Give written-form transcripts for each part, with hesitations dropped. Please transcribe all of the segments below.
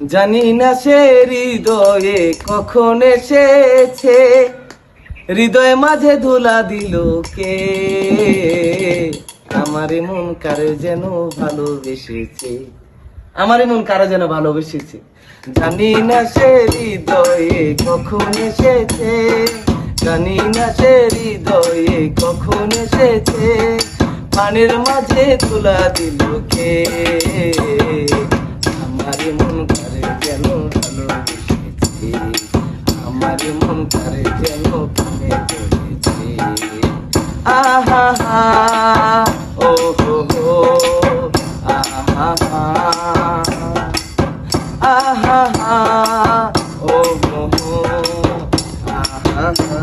জানি না সে হৃদয়ে কখন এসেছে, হৃদয় মাঝে ধুলা দিল কে, আমার মন কারে যেন ভালোবেসেছে, আমার মন কারে যেন ভালোবেসেছে। জানি না সে হৃদয়ে কখন এসেছে, জানি না সে হৃদয়ে কখন এসেছে, পানের মাঝে ধুলা দিল কে, আমার মন কারে যেন ভালোবেসেছে, আমার মন কারে যেন প্রেমে পড়েছে। আহা হা ও হো হো, আহা হা আহা হা ও হো হো, আহা হা।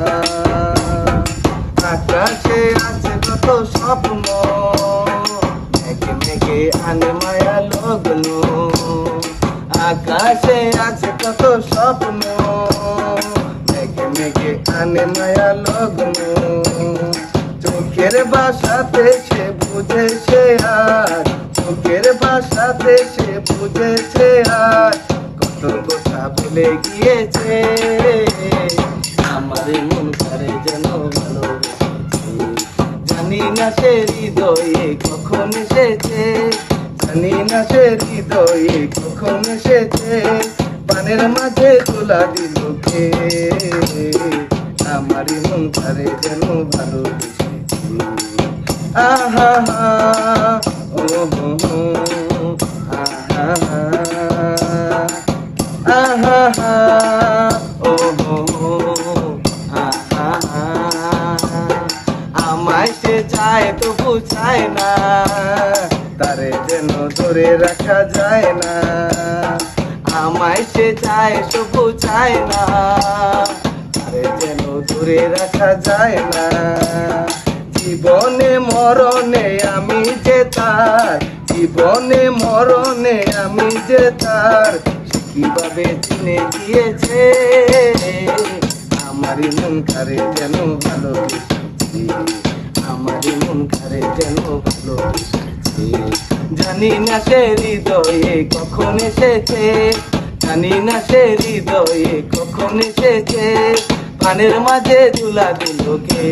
আকাশে আছে কত স্বপ্ন, মেঘে মেঘে আনে মায়া লগ্ন, আকাশে আছে কত স্বপ্ন, মেঘে মেঘে আনে মায়া লগ্ন, চোখের ভাষাতে সে বুঝেছে আর, চোখের ভাষাতে সে বুঝেছে আর, কত কথা ভুলে গিয়েছে, আমার মন করে যেন ভালোবেসেছে। জানি না সে হৃদয়ে কখন এসেছে, জানি না সে হৃদয়ে কখন এসেছে, পানের মাঝে তোলা দিল কে, আমার মন করে যেন ভালোবেসেছে। আহা হা ও হো হো, আহা হা আহা হা ও হো হো, আহা হা। আমায় সে চায় তবু চায় না, তারে যেন ধরে রাখা যায় না, আমায় সে চায় তবু চায় না, তারে যেন ধরে রাখা যায় না, জীবনে মরণে আমি যে তার, জীবনে মরণে আমি যে তার, কিভাবে চিনে গিয়েছে, আমার মন কারে যেন ভালোবেসেছে, আমার মন কারে যেন ভালোবেসেছে। জানি না সে হৃদয়ে কখন এসেছে, জানি না সে হৃদয়ে কখন এসেছে, পানের মাঝে ধুলা দিল কে।